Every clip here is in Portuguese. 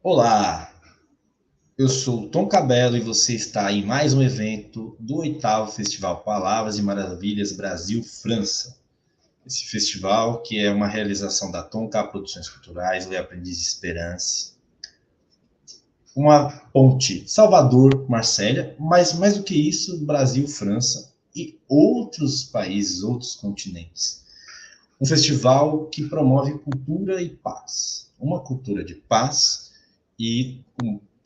Olá, eu sou o Tom Cabello e você está em mais um evento do 8º Festival Palavras e Maravilhas Brasil-França. Esse festival que é uma realização da Tonka Produções Culturais, o Aprendiz de Esperança, uma ponte Salvador-Marselha, mas mais do que isso, Brasil-França e outros países, outros continentes. Um festival que promove cultura e paz. Uma cultura de paz e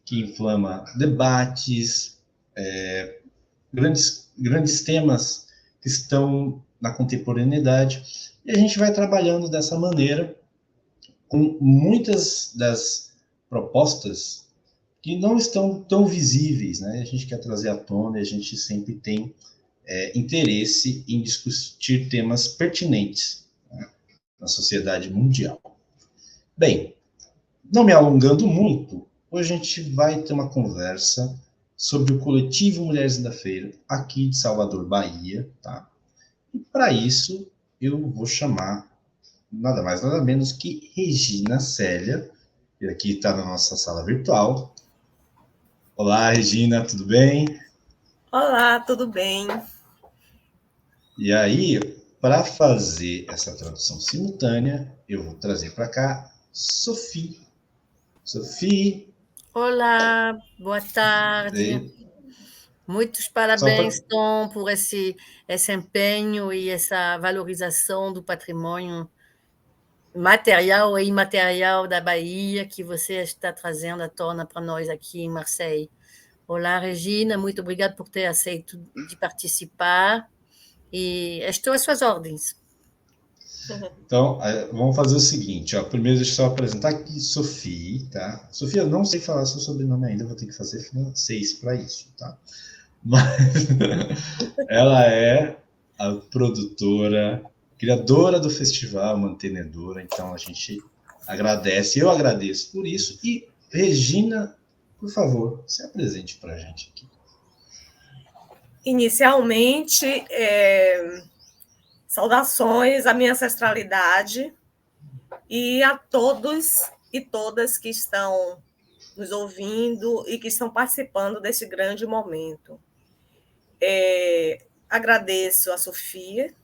que inflama debates, grandes temas que estão na contemporaneidade. E a gente vai trabalhando dessa maneira com muitas das propostas que não estão tão visíveis, né? A gente quer trazer à tona e a gente sempre tem interesse em discutir temas pertinentes, né, na sociedade mundial. Bem, não me alongando muito, hoje a gente vai ter uma conversa sobre o coletivo Mulheres da Feira, aqui de Salvador, Bahia, tá? E para isso eu vou chamar nada mais, nada menos que Regina Célia, que aqui está na nossa sala virtual. Olá, Regina, tudo bem? Olá, tudo bem? E aí, para fazer essa tradução simultânea, eu vou trazer para cá Sophie. Sophie, Olá, boa tarde. Muitos só parabéns, para Tom, por esse empenho e essa valorização do patrimônio material e imaterial da Bahia que você está trazendo à tona para nós aqui em Marseille. Olá, Regina, muito obrigada por ter aceito de participar e estou às suas ordens. Então, vamos fazer o seguinte, ó. Primeiro, deixa eu só apresentar aqui Sophie, tá? Sofia, eu não sei falar seu sobrenome ainda, vou ter que fazer francês para isso, tá? Mas ela é a produtora, criadora do festival, mantenedora, então a gente agradece, eu agradeço por isso. E, Regina, por favor, se apresente para a gente aqui. Inicialmente, saudações à minha ancestralidade e a todos e todas que estão nos ouvindo e que estão participando desse grande momento. Agradeço a Sofia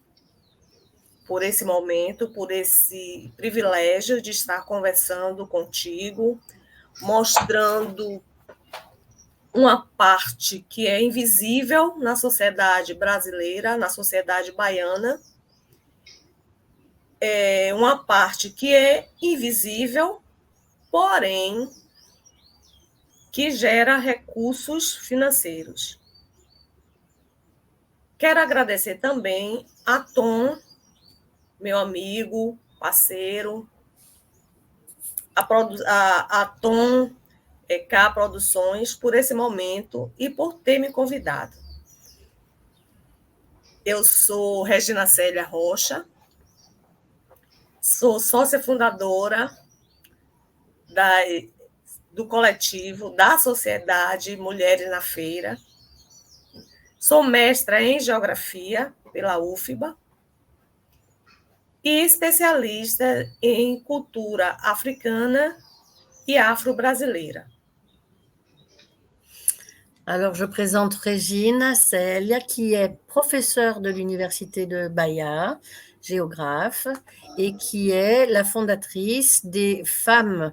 por esse momento, por esse privilégio de estar conversando contigo, mostrando uma parte que é invisível na sociedade brasileira, na sociedade baiana, uma parte que é invisível, porém que gera recursos financeiros. Quero agradecer também a Tom, meu amigo, parceiro, a Tom K Produções por esse momento e por ter me convidado. Eu sou Regina Célia Rocha, sou sócia fundadora do coletivo da Sociedade Mulheres na Feira, sou mestra em Geografia pela UFBA e especialista em cultura africana et afro-brasileira. Alors, je présente Regina Célia, qui est professeure de l'Université de Bahia, géographe, et qui est la fondatrice des Femmes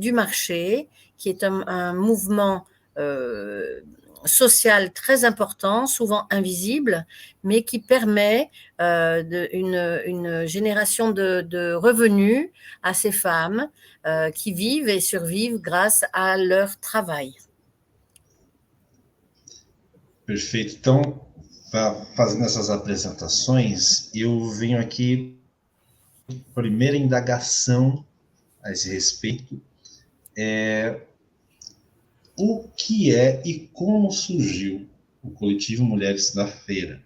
du Marché, qui est un mouvement social très important, souvent invisible, mais qui permet une génération de revenus à ces femmes qui vivent et survivent grâce à leur travail. Perfeito. Então, fazendo essas apresentações, eu venho aqui, primeira indagação a esse respeito, o que é e como surgiu o coletivo Mulheres da Feira?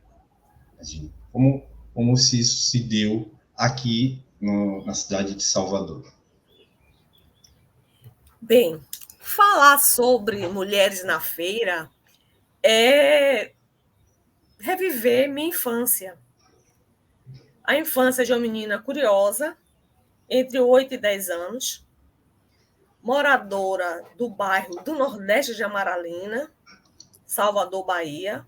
Como se isso se deu aqui na cidade de Salvador? Bem, falar sobre mulheres na feira é reviver minha infância. A infância de uma menina curiosa, entre 8 e 10 anos, moradora do bairro do Nordeste de Amaralina, Salvador, Bahia,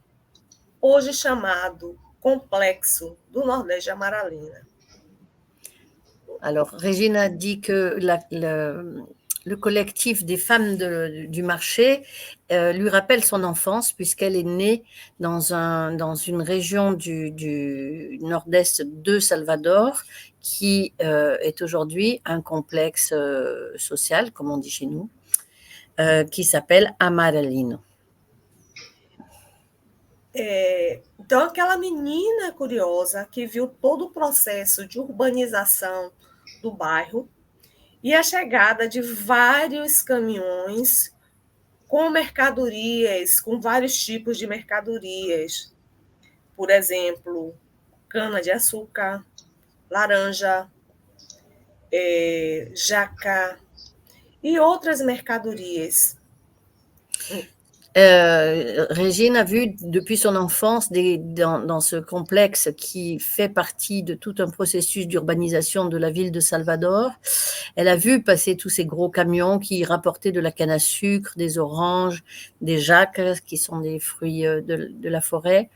hoje chamado Complexo do Nordeste de Amaralina. Alors, Régina dit que le collectif des femmes du marché lui rappelle son enfance puisqu'elle est née dans une région du nord-est de Salvador qui est aujourd'hui un complexe social, comme on dit chez nous, qui s'appelle Amaralino. Então, aquela menina curiosa que viu todo o processo de urbanização do bairro e a chegada de vários caminhões com mercadorias, com vários tipos de mercadorias. Por exemplo, cana-de-açúcar, laranja, jaca e outras mercadorias. Régine a vu depuis son enfance dans ce complexe qui fait partie de tout un processus d'urbanisation de la ville de Salvador. Elle a vu passer tous ces gros camions qui rapportaient de la canne à sucre, des oranges, des jacs, qui sont des fruits de la forêt.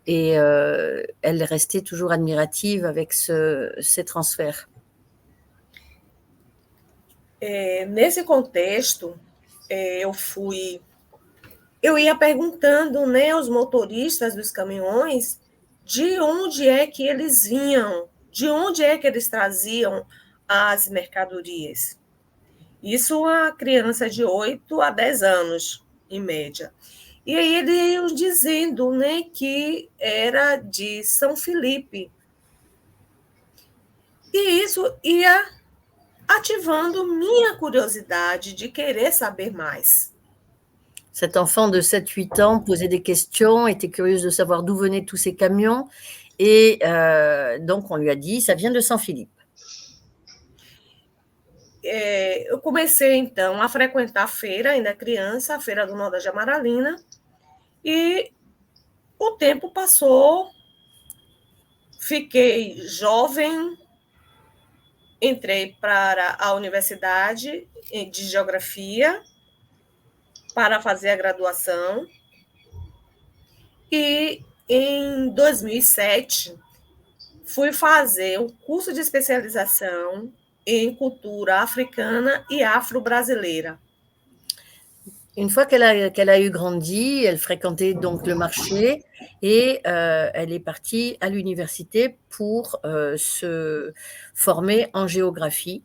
Et elle restait toujours admirative avec ces transferts. Nesse contexto, eu ia perguntando, né, aos motoristas dos caminhões de onde é que eles vinham, de onde é que eles traziam as mercadorias. Isso a criança de 8 a 10 anos, em média. E aí eles iam dizendo, né, que era de São Felipe. E isso ia ativando minha curiosidade de querer saber mais. Cet enfant de 7-8 ans posait des questions, était curieuse de savoir d'où venaient tous ces camions. Et donc, on lui a dit, ça vient de São Felipe. Eu comecei, então, a frequentar a feira, ainda criança, a Feira do Nordeste de Amaralina. E o tempo passou, fiquei jovem, entrei para a Universidade de Geografia, para fazer a graduação, e em 2007 fui fazer um curso de especialização em cultura africana e afro-brasileira. Une fois qu'elle a eu grandi, elle fréquentait donc le marché et elle est partie à l'université pour se former en géographie.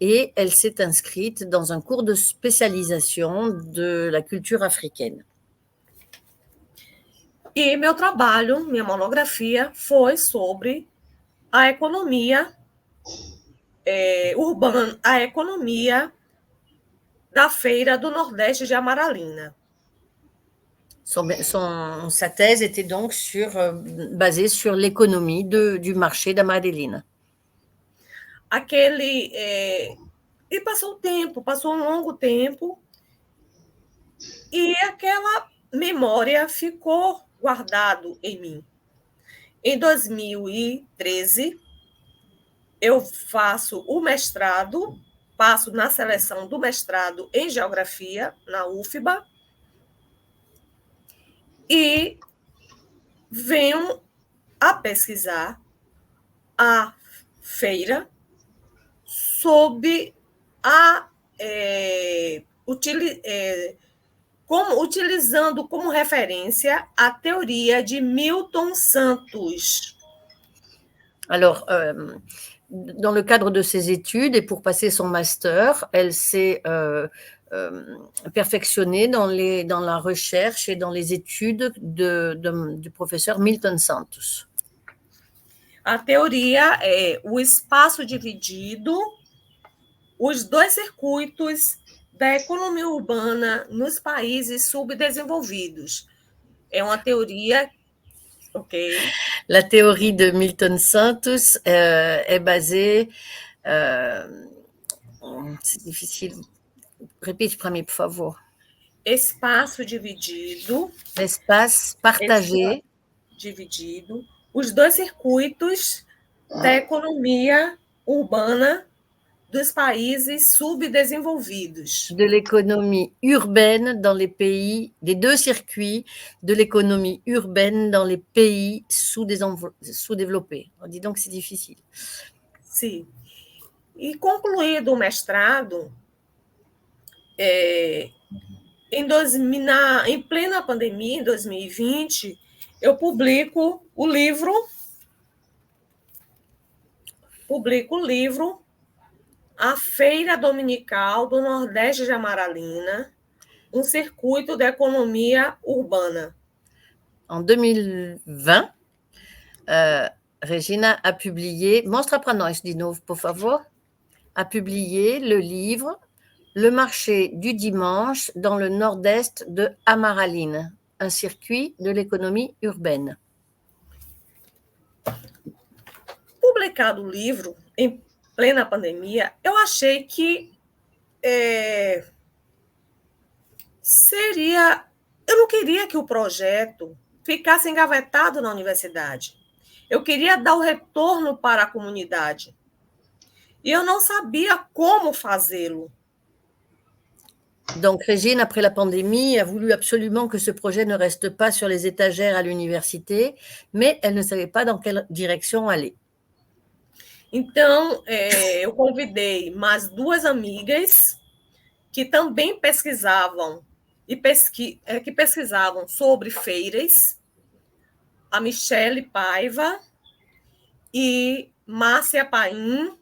Et elle s'est inscrite dans un cours de spécialisation de la culture africaine. E meu trabalho, minha monografia, foi sobre a economia urbana, a economia da Feira do Nordeste de Amaralina. Sa thèse était donc basée sur l'économie du marché d'Amaralina. E passou o tempo, passou um longo tempo, e aquela memória ficou guardado em mim. Em 2013, eu faço o mestrado, passo na seleção do mestrado em Geografia, na UFBA, e venho a pesquisar a feira sob utilizando como referência a teoria de Milton Santos. Alors, dans le cadre de ses études et pour passer son master, elle s'est perfectionnée dans la recherche et dans les études du professeur Milton Santos. A teoria é o espaço dividido, os dois circuitos da economia urbana nos países subdesenvolvidos. É uma teoria... Okay. La théorie de Milton Santos est basée... c'est difficile. Répète premier, por favor. Espaço dividido. Espaço partagé. Dividido. Os dois circuitos da economia urbana dos países subdesenvolvidos. De l'économie urbaine dans les pays, des deux circuits de l'économie urbaine dans les pays sous-développés. On dit donc que c'est difficile. Sim. E concluído o mestrado, em plena pandemia, em 2020, eu publico o livro A Feira Dominical do Nordeste de Amaralina, um circuito de economia urbana. En 2020, Regina a publié, mostra para nós de novo, por favor, a publié le livre Le marché du dimanche dans le nord-est de Amaraline, un circuit de l'économie urbaine. Publicado o livro em plena pandemia, eu achei que eu não queria que o projeto ficasse engavetado na universidade. Eu queria dar o retorno para a comunidade. E eu não sabia como fazê-lo. Donc, Régine, après la pandémie, a voulu absolument que ce projet ne reste pas sur les étagères à l'université, mais elle ne savait pas dans quelle direction aller. Então, eu convidei mais 2 amigas que também pesquisavam que pesquisavam sobre feiras, a Michele Paiva e Márcia Paim,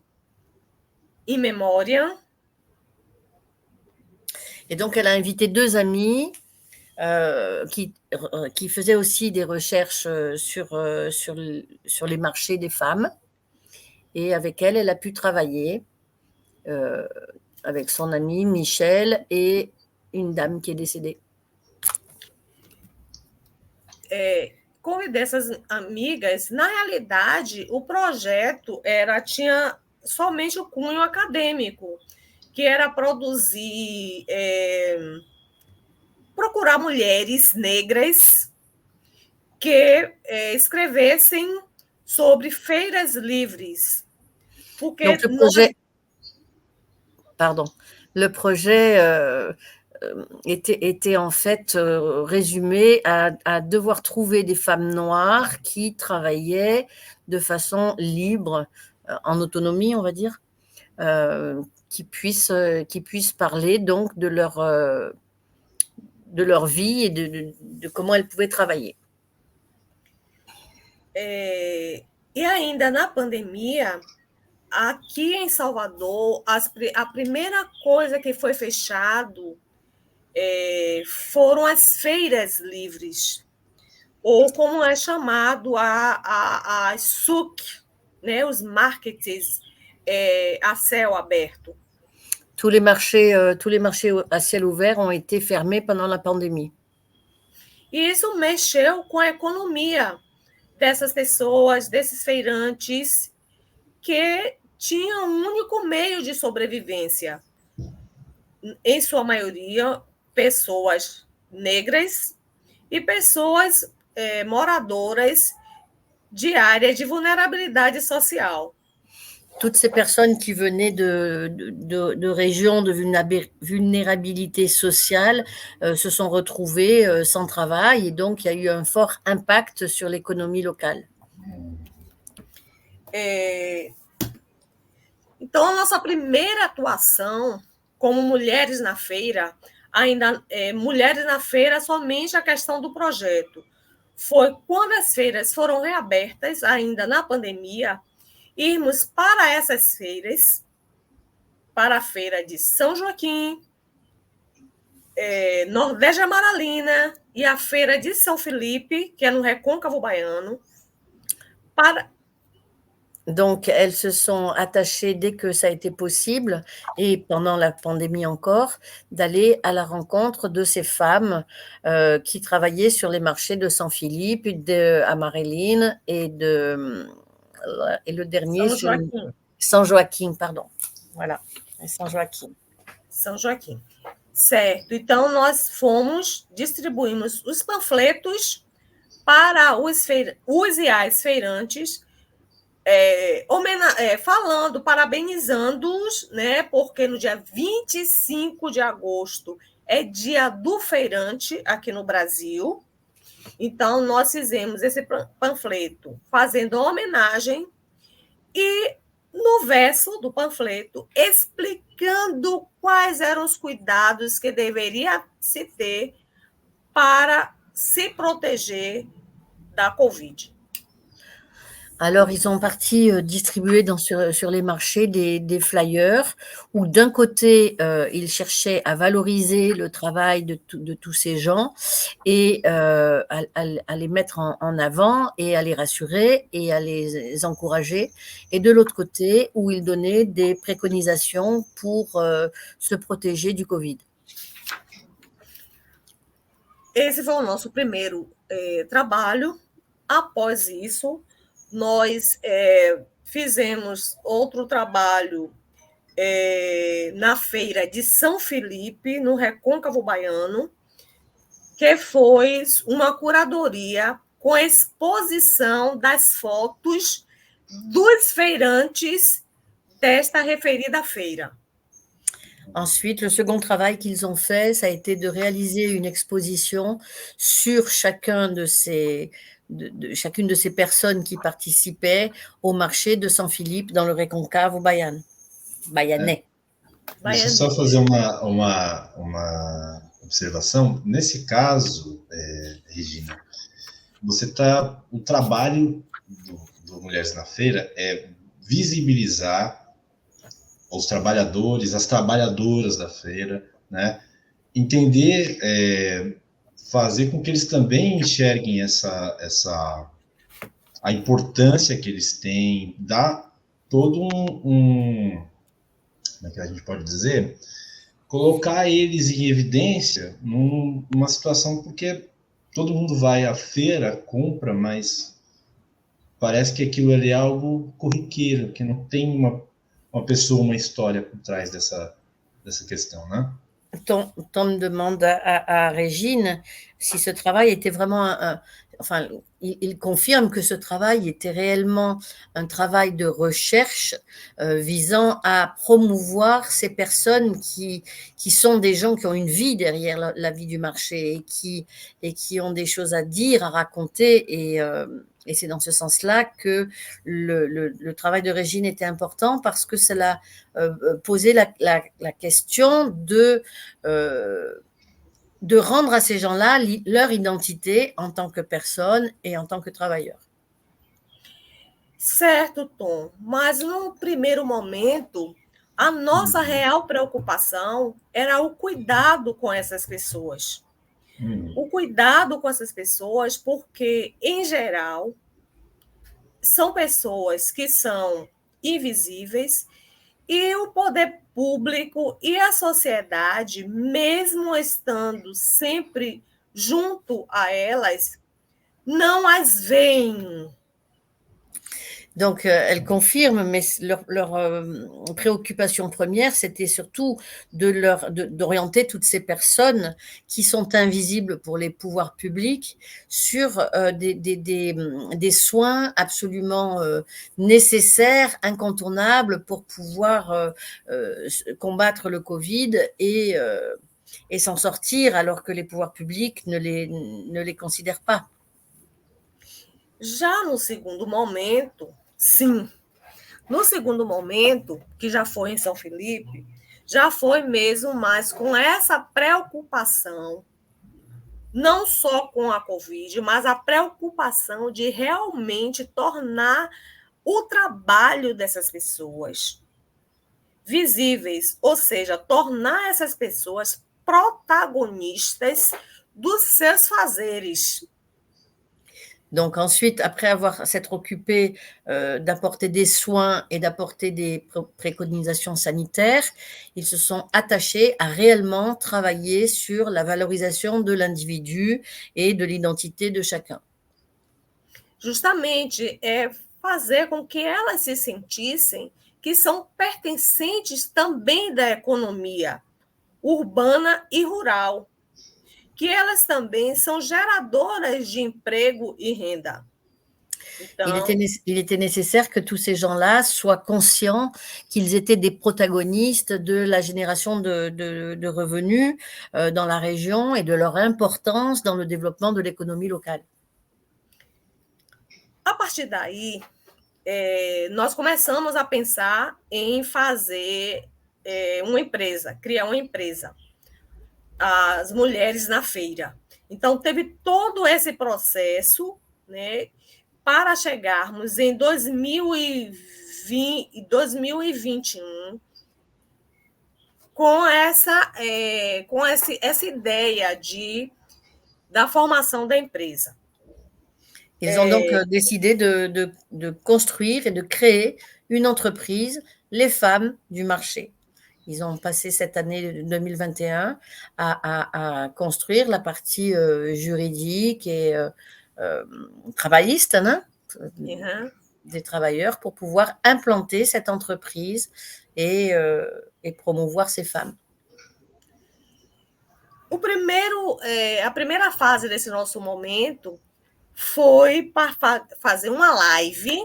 em memória. Et donc, elle a invité 2 amis qui faisaient aussi des recherches sur les marchés des femmes. Et avec elle, elle a pu travailler avec son amie Michel et une dame qui est décédée. Convidei essas amigas. Na realidade, o projeto tinha somente o cunho acadêmico, que era procurar mulheres negras que escrevessem sobre feiras livres. Porque donc, le projet était en fait résumé à devoir trouver des femmes noires qui travaillaient de façon libre, en autonomie, on va dire, qui puissent parler donc de leur vie et de comment elles pouvaient travailler. E ainda na pandemia, aqui em Salvador, a primeira coisa que foi fechado foram as feiras livres, ou como é chamado a SUC, né, os markets a céu aberto. Tous les marchés à ciel ouvert ont été fermés pendant la pandémie. E isso mexeu com a economia dessas pessoas, desses feirantes, que tinham um único meio de sobrevivência. Em sua maioria, pessoas negras e pessoas moradoras de áreas de vulnerabilidade social. Toutes ces personnes qui venaient de régions de vulnérabilité sociale se sont retrouvées sans travail et donc il y a eu un fort impact sur l'économie locale. Então, a nossa primeira atuação como mulheres na feira, mulheres na feira, somente a questão do projeto. Foi quando as feiras foram reabertas, ainda na pandemia, irmos para essas feiras, para a feira de São Joaquim, Nordeste de Amaralina e a feira de São Felipe, que é no Recôncavo Baiano. Donc, elles se sont attachées dès que ça a été possible, et pendant la pandémie encore, d'aller à la rencontre de ces femmes qui travaillaient sur les marchés de Saint-Philippe, de Amareline et le dernier, São Joaquim, pardon. Voilà, São Joaquim. São Joaquim. Certo. Então, nós distribuímos os panfletos para os e as feirantes, falando, parabenizando-os, né, porque no dia 25 de agosto é dia do feirante aqui no Brasil. Então, nós fizemos esse panfleto fazendo homenagem e, no verso do panfleto, explicando quais eram os cuidados que deveria se ter para se proteger da Covid. Alors, ils ont parti distribuer sur les marchés des flyers où, d'un côté, ils cherchaient à valoriser le travail de tous ces gens et à les mettre en avant et à les rassurer et à les encourager. Et de l'autre côté, où ils donnaient des préconisations pour se protéger du Covid. Esse foi o nosso primeiro trabalho. Após isso, nós fizemos outro trabalho na feira de São Felipe, no Recôncavo Baiano, que foi uma curadoria com a exposição das fotos dos feirantes desta referida feira. Ensuite, le second travail qu'ils ont fait, ça a été de réaliser une exposition sur chacune de ces personnes qui participaient au marché de São Felipe dans le Recôncavo baianais. Deixa eu só fazer uma observação. Nesse caso, Regina, o trabalho do Mulheres na Feira é visibilizar os trabalhadores, as trabalhadoras da feira, né? Entender, fazer com que eles também enxerguem a importância que eles têm, dar todo como é que a gente pode dizer? Colocar eles em evidência numa situação, porque todo mundo vai à feira, compra, mas parece que aquilo ali é algo corriqueiro, que não tem uma pessoa, uma história por trás dessa questão, né? Tom demande à Régine si ce travail était vraiment il confirme que ce travail était réellement un travail de recherche visant à promouvoir ces personnes qui sont des gens qui ont une vie derrière la vie du marché et qui ont des choses à dire, à raconter et c'est dans ce sens-là que le travail de Régine était important parce que cela posait la question de rendre à ces gens-là leur identité en tant que personne et en tant que travailleur. Certo, Tom, mas no primeiro momento, a nossa real preocupação era o cuidado com essas pessoas. O cuidado com essas pessoas, porque, em geral, são pessoas que são invisíveis e o poder público e a sociedade, mesmo estando sempre junto a elas, não as veem. Donc, elle confirme, mais leur préoccupation première, c'était surtout d'orienter toutes ces personnes qui sont invisibles pour les pouvoirs publics sur des soins absolument nécessaires, incontournables pour pouvoir combattre le Covid et s'en sortir alors que les pouvoirs publics ne les considèrent pas. Já no segundo momento, sim. No segundo momento, que já foi em São Felipe, já foi mesmo mais com essa preocupação, não só com a Covid, mas a preocupação de realmente tornar o trabalho dessas pessoas visíveis, ou seja, tornar essas pessoas protagonistas dos seus fazeres. Donc ensuite, après s'être occupé d'apporter des soins et d'apporter des préconisations sanitaires, ils se sont attachés à réellement travailler sur la valorisation de l'individu et de l'identité de chacun. Justamente, fazer com que elas se sentissem que são pertencentes também da economia urbana e rural, que elas também são geradoras de emprego e renda. Então, il était nécessaire que tous ces gens-là soient conscients qu'ils étaient des protagonistes de la génération de revenus dans la région et de leur importance dans le développement de l'économie locale. a partir daí, nós começamos a pensar em fazer uma empresa, criar uma empresa, as mulheres na feira. Então, teve todo esse processo, né, para chegarmos em 2021 com essa ideia da formação da empresa. Ils ont donc décidé de construire et de créer une entreprise, les femmes du marché. Ils ont passé cette année 2021 à construire la partie juridique et travailliste, hein, des travailleurs, pour pouvoir implanter cette entreprise et promouvoir ces femmes. A primeira fase desse nosso momento foi para fazer uma live.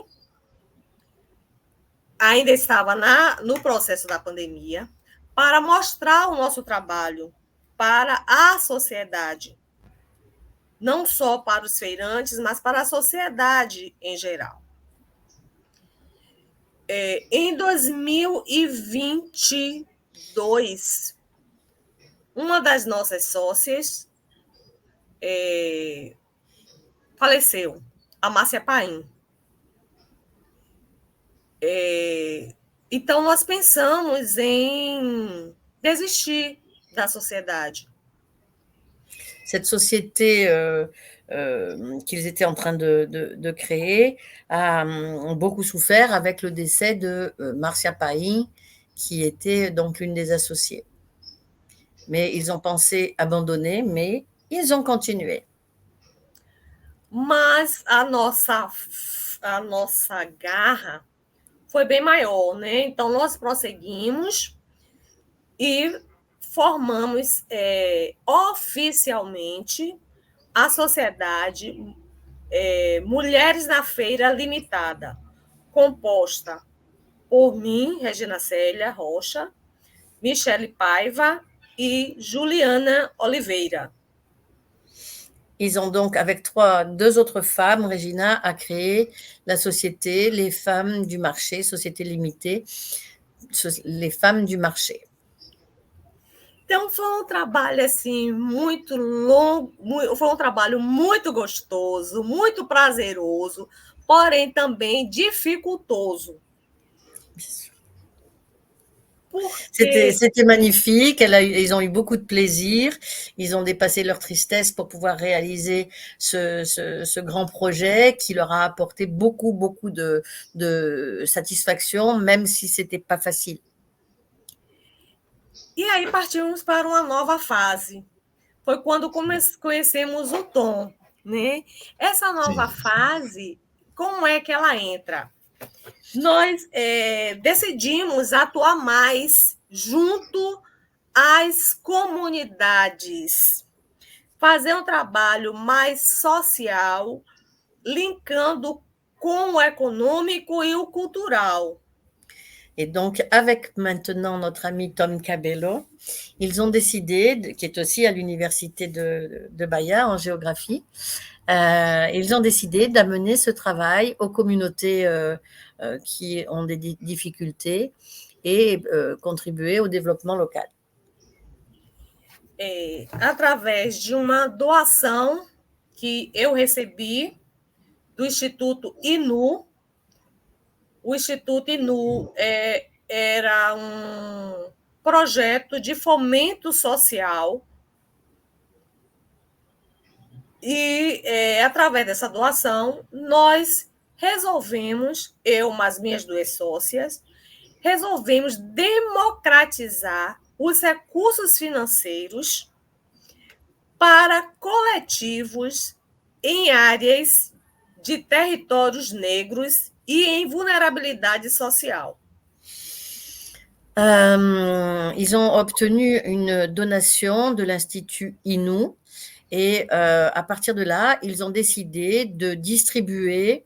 Ainda estava no processo da pandemia, para mostrar o nosso trabalho para a sociedade, não só para os feirantes, mas para a sociedade em geral. Em 2022, uma das nossas sócias faleceu, a Márcia Paim. Então, nós pensamos em desistir da sociedade. Cette société qu'ils étaient en train de créer a beaucoup souffert avec le décès de Marcia Paim, qui était donc l'une des associées. Mais ils ont pensé abandonner, mais ils ont continué. Mas a nossa garra foi bem maior, né? Então, nós prosseguimos e formamos oficialmente a sociedade Mulheres na Feira Limitada, composta por mim, Regina Célia Rocha, Michele Paiva e Juliana Oliveira. Ils ont donc, avec deux autres femmes, Regina a créé la société Les Femmes du Marché, société limitée, Les Femmes du Marché. Então, foi um trabalho assim, muito longo, foi um trabalho muito gostoso, muito prazeroso, porém também dificultoso. C'était magnifique, ils ont eu beaucoup de plaisir, ils ont dépassé leur tristesse pour pouvoir réaliser ce grand projet qui leur a apporté beaucoup de satisfaction, même si c'était pas facile. E aí partimos para uma nova fase. Foi quando conhecemos o Tom, né? Essa nova fase, como é que ela entra? Nós decidimos atuar mais junto às comunidades, fazer um trabalho mais social, linkando com o econômico e o cultural. Et donc, avec maintenant notre ami Tom Cabello, ils ont décidé, qui est aussi à l'université de Bahia en géographie, ils ont décidé d'amener ce travail aux communautés qui ont des difficultés et contribuer au développement local. Através de uma doação que eu recebi do Instituto INU. O Instituto INU era um projeto de fomento social e, através dessa doação, nós resolvemos, eu mais minhas duas sócias, resolvemos democratizar os recursos financeiros para coletivos em áreas de territórios negros e em vulnérabilité sociale. Ils ont obtenu une donation de l'Institut INU Et à partir de là, ils ont décidé de distribuer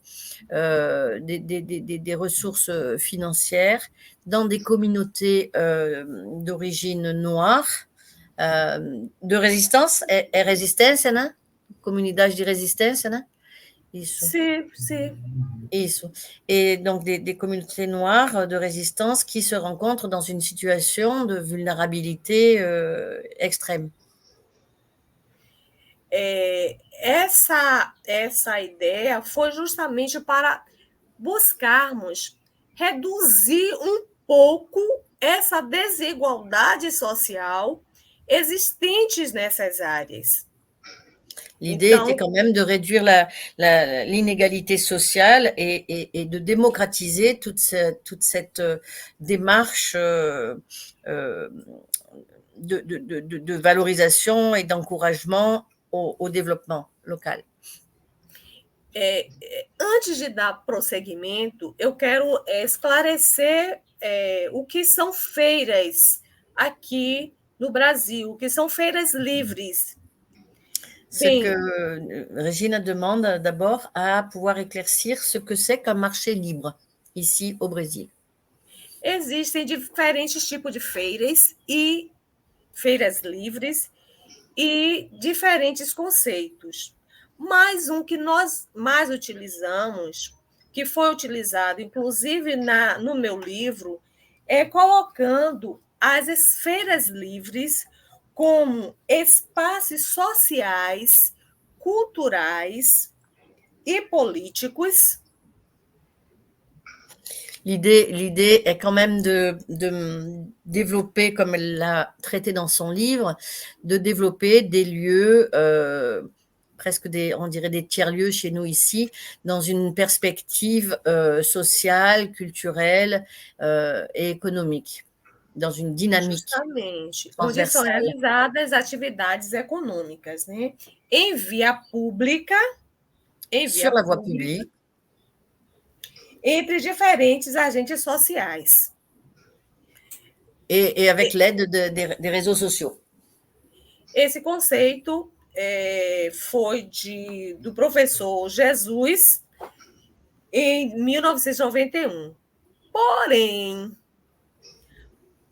des ressources financières dans des communautés d'origine noire, de résistance, resistência, né? Comunidade de resistência, né? Sim, sim. Isso. Et donc des communautés noires de résistance qui se rencontrent dans une situation de vulnérabilité extrême. Essa ideia foi justamente para buscarmos reduzir um pouco essa desigualdade social existentes nessas áreas. L'idée était quand même de réduire l'inégalité sociale et de démocratiser toute cette démarche de valorisation et d'encouragement au développement local. Antes de dar prosseguimento, eu quero esclarecer o que são feiras aqui no Brasil, o que são feiras livres. Ce que Regina demande d'abord à pouvoir éclaircir ce que c'est qu'un marché libre ici au Brésil. Existem diferentes tipos de feiras e feiras livres e diferentes conceitos. Mas um que nós mais utilizamos, que foi utilizado inclusive no meu livro, é colocando as feiras livres como espaços sociais, culturais e políticos. L'idée est quand même de développer, comme elle l'a traité dans son livre, de développer des lieux, presque on dirait des tiers-lieux chez nous ici, dans une perspective sociale, culturelle et économique, dans une dynamique. Justamente, onde são realizadas atividades econômicas, né? Em via pública, sur la voie publique, entre diferentes agentes sociais. Et avec l'aide des réseaux sociaux. Esse conceito foi do professor Jesus em 1991. Porém,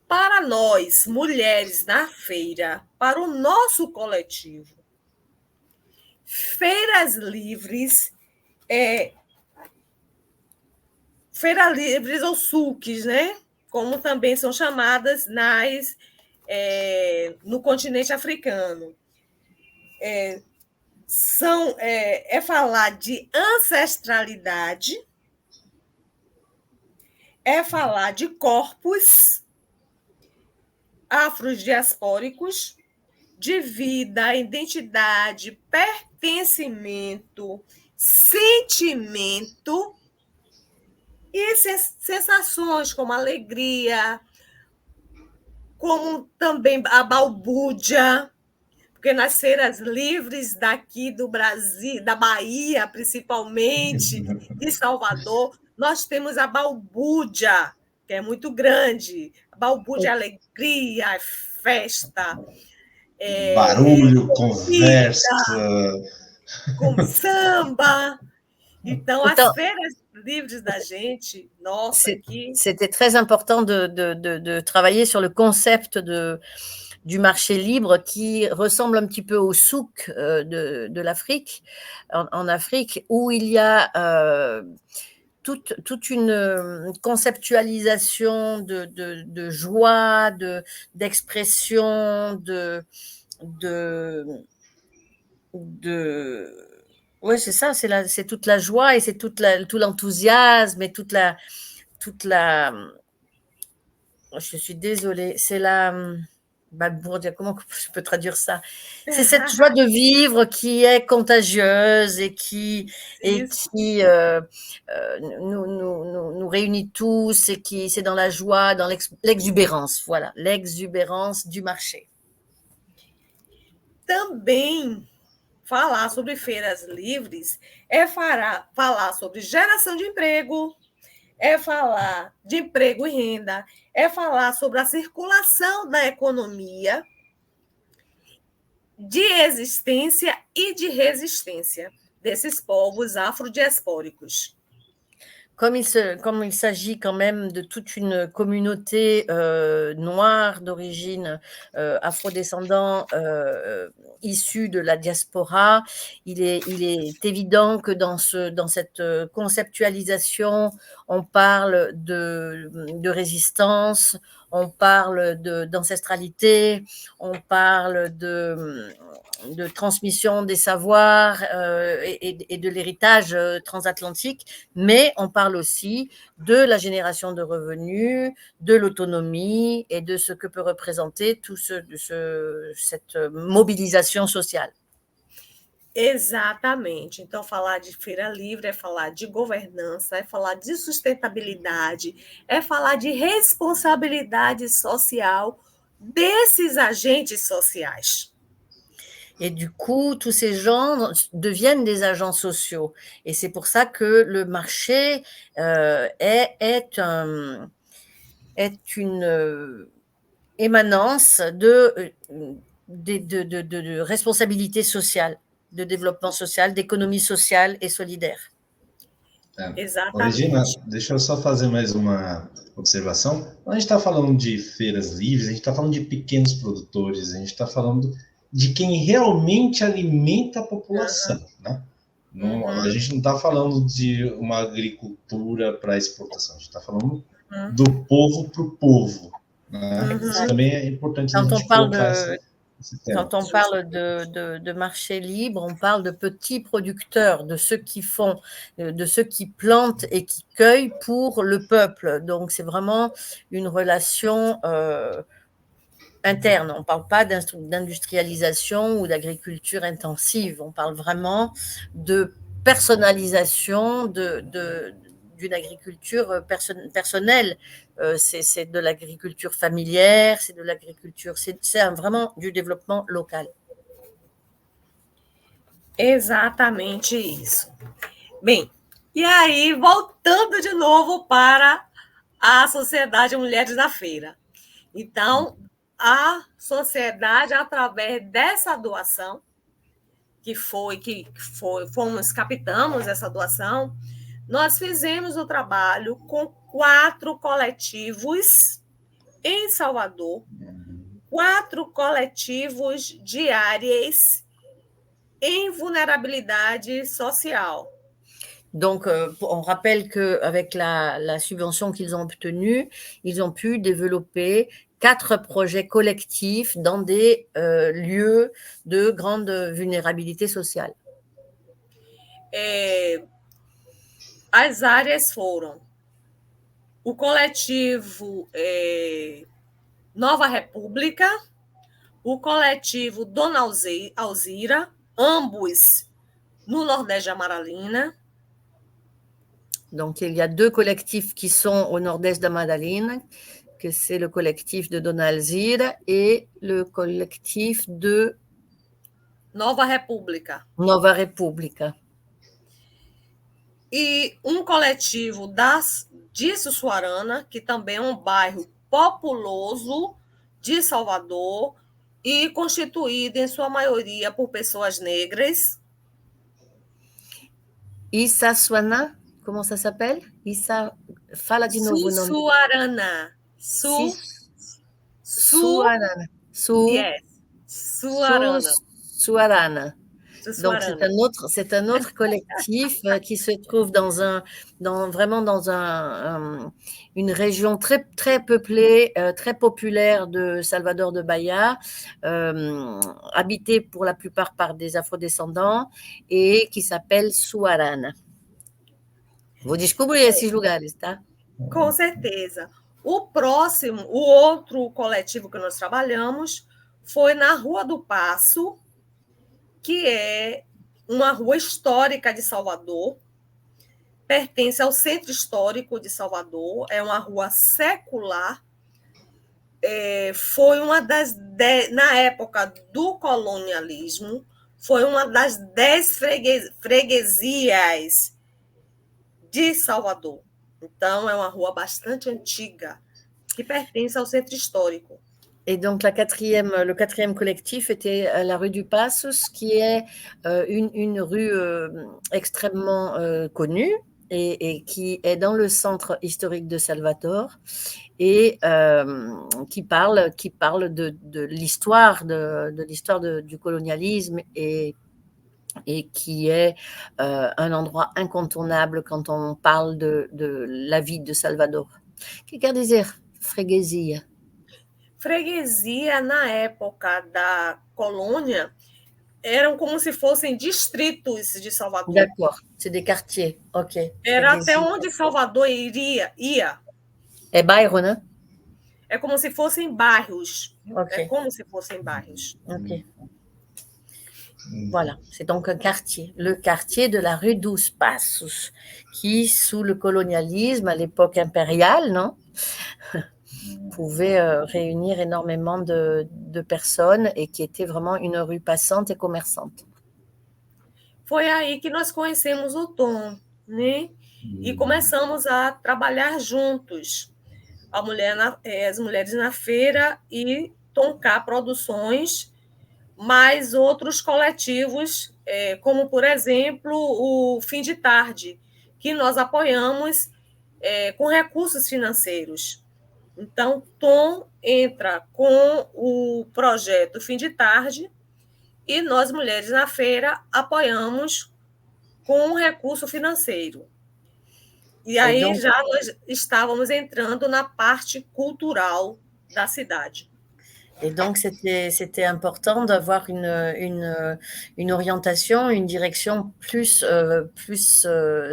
para nós, mulheres na feira, para o nosso coletivo, feiras livres ou SUCs, né? Como também são chamadas no continente africano. É falar de ancestralidade, é falar de corpos afrodiaspóricos, de vida, identidade, pertencimento, sentimento e sensações como alegria, como também a balbúrdia, porque nas feiras livres daqui do Brasil, da Bahia, principalmente, de Salvador, nós temos a balbúrdia, que é muito grande. A balbúrdia é alegria, é festa. Barulho, conversa. Com samba. Então, as feiras livres da gente, nossa, aqui... C'était très important de travailler sur le concept du marché libre qui ressemble un petit peu au souk de l'Afrique, en Afrique, où il y a toute une conceptualisation de joie, d'expression, oui, c'est ça, c'est toute la joie et c'est tout l'enthousiasme et toute la... Je suis désolée, c'est comment je peux traduire ça? C'est cette joie de vivre qui est contagieuse et qui nous réunit tous et qui c'est dans la joie, dans l'exubérance, voilà, l'exubérance du marché. Também falar sobre feiras livres é falar sobre geração de emprego, é falar de emprego e renda, é falar sobre a circulação da economia de existência e de resistência desses povos afrodiaspóricos. Comme il s'agit quand même de toute une communauté noire d'origine afrodescendant issue de la diaspora, il est évident que dans cette conceptualisation, on parle de résistance, on parle d'ancestralité, on parle de transmission des savoirs et de l'héritage transatlantique, mais on parle aussi de la génération de revenus, de l'autonomie et de ce que peut représenter cette mobilisation sociale. Exatamente. Então, falar de feira livre é falar de governança, é falar de sustentabilidade, é falar de responsabilidade social desses agentes sociais. Et du coup, tous ces gens deviennent des agents sociaux. Et c'est pour ça que le marché est une émanence de responsabilité sociale, de développement social, d'économie sociale et solidaire. Exatamente. Regina, deixa eu só fazer mais uma observação. Quando a gente está falando de feiras livres, a gente está falando de pequenos produtores, a gente está falando de quem realmente alimenta a população, né? Não, a gente não está falando de uma agricultura para exportação, a gente está falando do povo para o povo, né? Isso também é importante a gente colocar esse tema. Quand on parle de marché libre, on parle de petits producteurs, de ceux qui font, de ceux qui plantent et qui cueillent pour le peuple. Donc, c'est vraiment une relation interne. On ne parle pas d'industrialisation ou d'agriculture intensive. On parle vraiment de personnalisation d'une agriculture personnelle. C'est de l'agriculture familière, c'est de l'agriculture, c'est vraiment du développement local. Exatamente isso. Bem, e aí, voltando de novo para a Sociedade Mulheres da Feira. Então, a sociedade, através dessa doação, captamos essa doação, nós fizemos o trabalho com 4 coletivos em Salvador, 4 coletivos de áreas em vulnérabilité sociale. Donc, on rappelle qu'avec la subvention qu'ils ont obtenue, ils ont pu développer 4 projets collectifs dans des lieux de grande vulnérabilité sociale. As áreas foram o coletivo Nova República, o coletivo Dona Alzira, ambos no Nordeste de Amaralina. Donc, il y a 2 collectifs qui sont au nord-est de Madalina, que c'est le collectif de Dona Alzira et le collectif de Nova República. Nova República. E um coletivo de Sussuarana, que também é um bairro populoso de Salvador e constituído, em sua maioria, por pessoas negras. Issaçuana, comment ça s'appelle? Fala de novo o nome. Sussuarana. Sussuarana. Yes. Sussuarana. Sussuarana. Donc, c'est un autre collectif qui se trouve vraiment dans une région très, très peuplée, très populaire de Salvador de Bahia, habitée pour la plupart par des afrodescendants et qui s'appelle Suarana. Vou descobrir esses lugares, tá? Com certeza. O outro coletivo que nós trabalhamos foi na Rua do Paço, que é uma rua histórica de Salvador, pertence ao Centro Histórico de Salvador, é uma rua secular, foi uma das 10, na época do colonialismo, foi uma das 10 freguesias de Salvador. Então, é uma rua bastante antiga, que pertence ao Centro Histórico. Et donc, le quatrième collectif était la rue du Passus, qui est une rue extrêmement connue et qui est dans le centre historique de Salvatore et qui parle de l'histoire du colonialisme et qui est un endroit incontournable quand on parle de la vie de Salvador. Que quer dizer freguesia? Freguesia, na época da colônia, eram como se fossem distritos de Salvador. D'accord, c'est des quartiers, ok. Era até onde Salvador ia. É bairro, né? É como se fossem bairros. Ok. É como se fossem bairros. Ok. Voilà, c'est donc un quartier, le quartier de la rue dos Passos, qui, sous le colonialisme, à l'époque impériale, non, pouvait réunir énormément de personnes et qui était vraiment une rue passante et commerçante. Foi aí que nós conhecemos o Tom, né? E começamos a trabalhar juntos. As mulheres na feira e Tonká Produções, mais outros coletivos, como, por exemplo, o Fim de Tarde, que nós apoiamos com recursos financeiros. Então, Tom entra com o projeto Fim de Tarde e nós, Mulheres na Feira, apoiamos com um recurso financeiro. E aí donc, já nós estávamos entrando na parte cultural da cidade. Et donc, c'était important d'avoir une orientation, une direction plus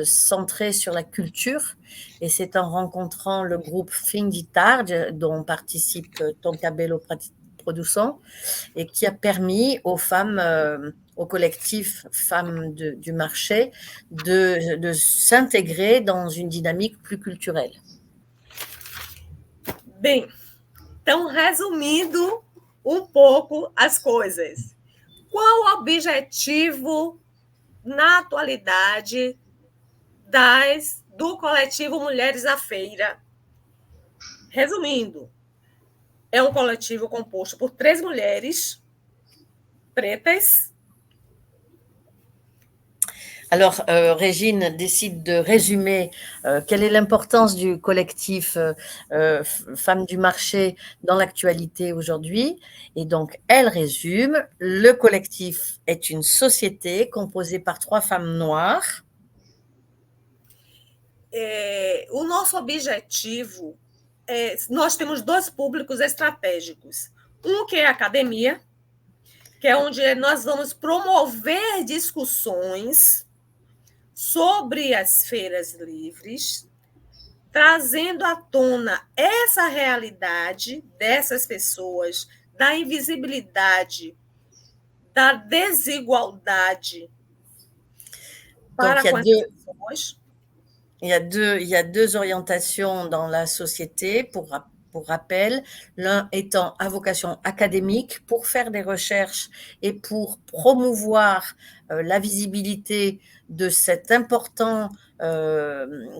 centrée sur la culture. Et c'est en rencontrant le groupe Fim de Tarde, dont participe Tonká Produção, et qui a permis aux femmes, au collectif Femmes du marché, de s'intégrer dans une dynamique plus culturelle. Bem, então, resumindo um pouco as coisas. Qual o objetivo, na atualidade, do coletivo Mulheres na Feira? Resumindo, é um coletivo composto por 3 mulheres pretas. Alors, Régine décide de résumer quelle est l'importance du collectif Femmes du marché dans l'actualité aujourd'hui. Et donc, elle résume, le collectif est une société composée par 3 femmes noires. O nosso objetivo nós temos 2 públicos estratégicos. Um que é a academia, que é onde nós vamos promover discussões sobre as feiras livres, trazendo à tona essa realidade dessas pessoas, da invisibilidade, da desigualdade para com as pessoas. Il y a 2 orientations dans la société, pour rappel, l'un étant à vocation académique pour faire des recherches et pour promouvoir la visibilité de cet important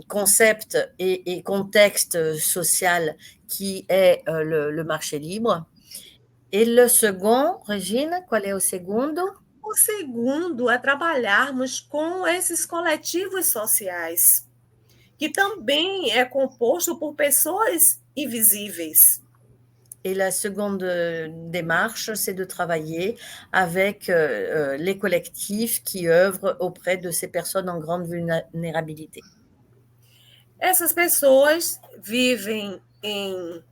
concept et contexte social qui est le marché libre. Et le second, Regina, qual é o segundo? O segundo é trabalharmos com esses coletivos sociais, que também é composto por pessoas invisíveis. Et la seconde démarche, c'est de travailler avec les collectifs qui œuvrent auprès de ces personnes en grande vulnérabilité. Essas pessoas vivem em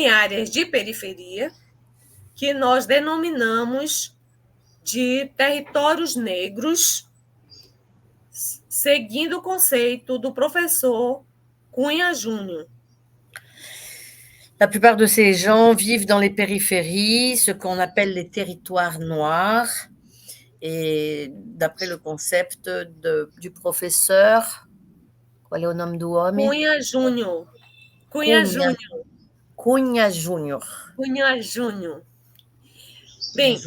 áreas de periferia, que nós denominamos de territórios negros, seguindo o conceito do professor Cunha Júnior. La plupart de ces gens vivent dans les périphéries, ce qu'on appelle les territoires noirs. Et d'après le concept du professeur, qual é o nome do homem? Cunha Júnior. Cunha Júnior. Cunha Júnior. Cunha Júnior. Bem,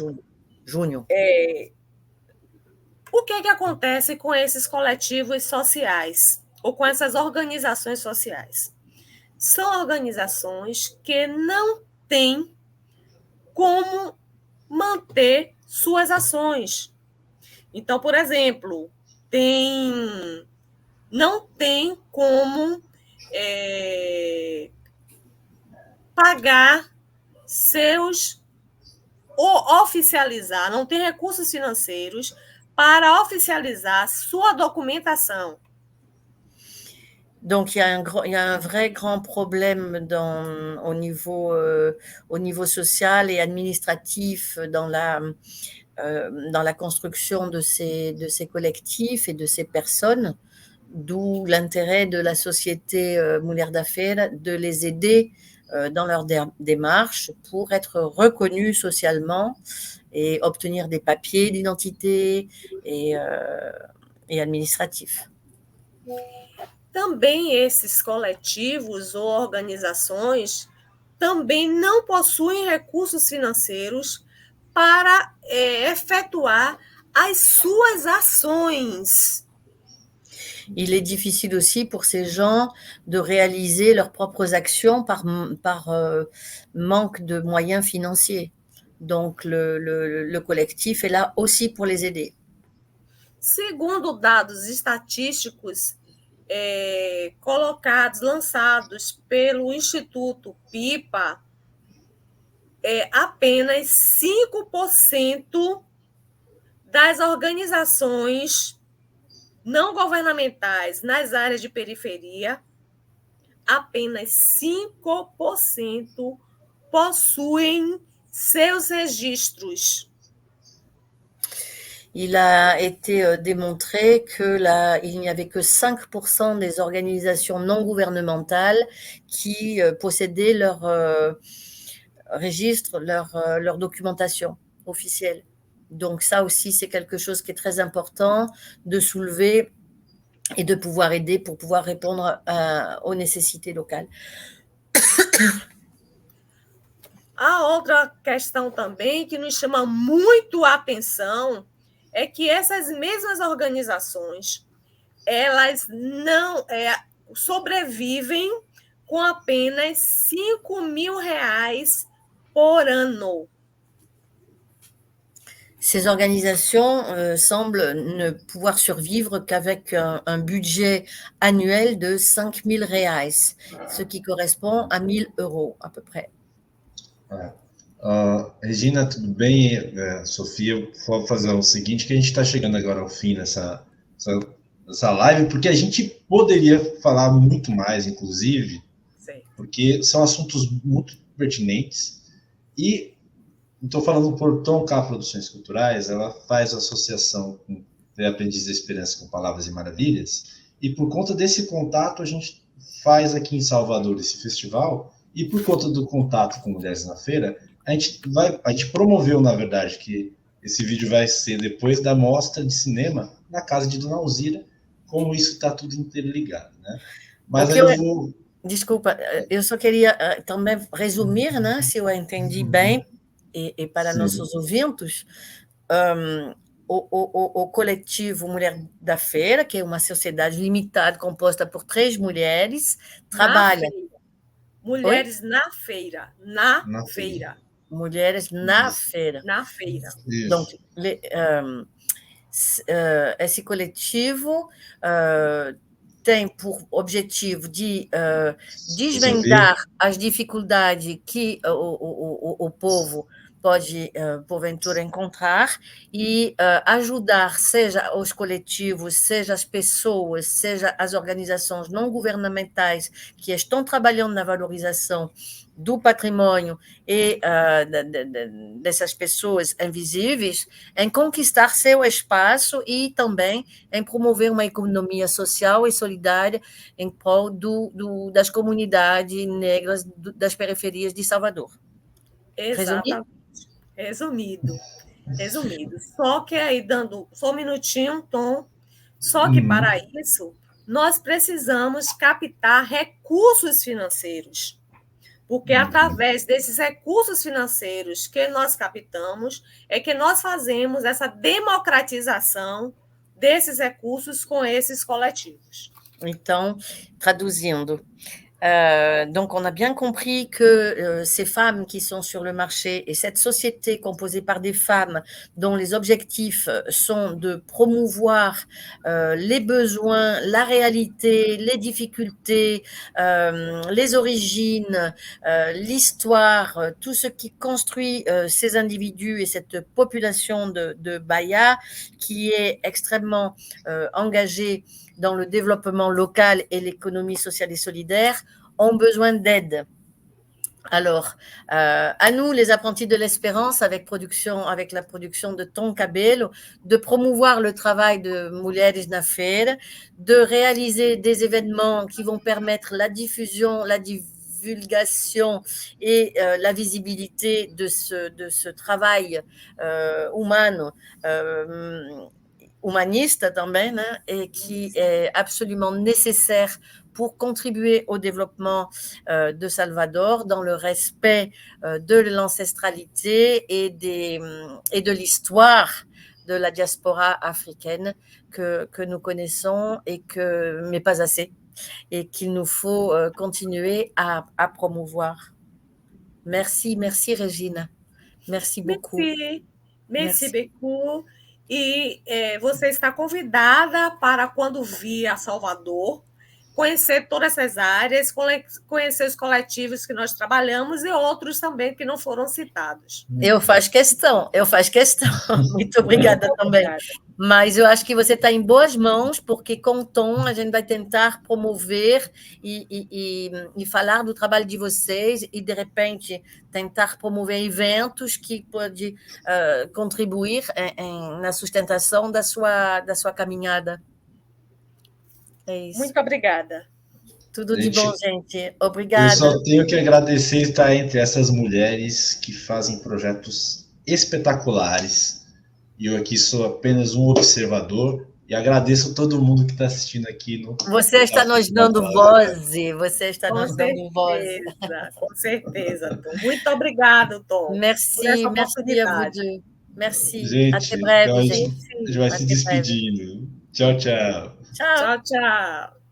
Júnior. O que acontece com esses coletivos sociais ou com essas organizações sociais? são organizações que não têm como manter suas ações. Então, por exemplo, não tem como pagar ou oficializar, não tem recursos financeiros para oficializar sua documentação. Donc, il y a un vrai grand problème au niveau social et administratif dans la construction de ces collectifs et de ces personnes, d'où l'intérêt de la société Mulher da Feira de les aider dans leur démarche pour être reconnus socialement et obtenir des papiers d'identité et administratifs. Também esses coletivos ou organizações também não possuem recursos financeiros para efetuar as suas ações. Il est difficile aussi pour ces gens de réaliser leurs propres actions par manque de moyens financiers. Donc, le collectif est là aussi pour les aider. Segundo dados estatísticos lançados pelo Instituto PIPA, apenas 5% das organizações não governamentais nas áreas de periferia, apenas 5% possuem seus registros. Il a été démontré il n'y avait que 5% des organisations non gouvernementales qui possédaient leur registre, leur documentation officielle. Donc ça aussi, c'est quelque chose qui est très important de soulever et de pouvoir aider pour pouvoir répondre aux nécessités locales. A outra questão também que nos chama muito a atenção é que essas mesmas organizações, elas não sobrevivem com apenas R$5.000 por ano. Ces organisations semblent ne pouvoir survivre qu'avec un budget annuel de R$5.000, ce qui correspond à 1.000 € à peu près. Regina, tudo bem? Sofia, vou fazer o seguinte, que a gente está chegando agora ao fim dessa live, porque a gente poderia falar muito mais, inclusive, porque são assuntos muito pertinentes, e estou falando por Tom K Produções Culturais, ela faz associação com Aprendiz da Esperança com Palavras e Maravilhas, e por conta desse contato a gente faz aqui em Salvador esse festival, e por conta do contato com Mulheres na Feira, a gente promoveu, na verdade, que esse vídeo vai ser depois da mostra de cinema na casa de Dona Alzira, como isso está tudo interligado, né? Mas aí eu vou... Desculpa, eu só queria também resumir, né, se eu entendi bem, e para nossos ouvintes, o coletivo Mulher da Feira, que é uma sociedade limitada composta por 3 mulheres, trabalha... Mulheres na feira. Na feira. Mulheres na feira. Na feira. Donc, esse coletivo tem por objetivo de desvendar as dificuldades que o povo pode, porventura, encontrar e ajudar, seja os coletivos, seja as pessoas, seja as organizações não governamentais que estão trabalhando na valorização do patrimônio e dessas pessoas invisíveis, em conquistar seu espaço e também em promover uma economia social e solidária em prol das comunidades negras das periferias de Salvador. Exatamente. Resumido. Só que aí, dando só um minutinho, Tom, só que para isso nós precisamos captar recursos financeiros, porque através desses recursos financeiros que nós captamos é que nós fazemos essa democratização desses recursos com esses coletivos. Então, traduzindo, Donc, on a bien compris que ces femmes qui sont sur le marché et cette société composée par des femmes dont les objectifs sont de promouvoir les besoins, la réalité, les difficultés, les origines, l'histoire, tout ce qui construit ces individus et cette population de Bahia qui est extrêmement engagée dans le développement local et l'économie sociale et solidaire, ont besoin d'aide. Alors, à nous, les apprentis de l'espérance, avec la production de Tom Cabello, de promouvoir le travail de Mulheres na Feira, de réaliser des événements qui vont permettre la diffusion, la divulgation et la visibilité de ce travail humaniste também, né, et qui est absolument nécessaire pour contribuer au développement de Salvador dans le respect de l'ancestralité et de l'histoire de la diaspora africaine que nous connaissons, mais pas assez, et qu'il nous faut continuer à promouvoir. Merci, Regina. Merci beaucoup. Merci beaucoup. E você está convidada para, quando vir a Salvador, conhecer todas essas áreas, conhecer os coletivos que nós trabalhamos e outros também que não foram citados. Eu faço questão. Muito obrigada também. Mas eu acho que você está em boas mãos, porque com o Tom a gente vai tentar promover e falar do trabalho de vocês e, de repente, tentar promover eventos que podem contribuir na sustentação da sua caminhada. É isso. Muito obrigada. Tudo de bom, gente. Obrigada. Eu só tenho que agradecer estar entre essas mulheres que fazem projetos espetaculares. E eu aqui sou apenas um observador e agradeço todo mundo que está assistindo aqui. Você está nos dando voz. Você está nos dando voz. Com certeza, Tom. Muito obrigado, Tom. Merci a vous. Merci. Gente, até breve, então gente. A gente vai se despedindo. Tchau, tchau. Tchau, tchau.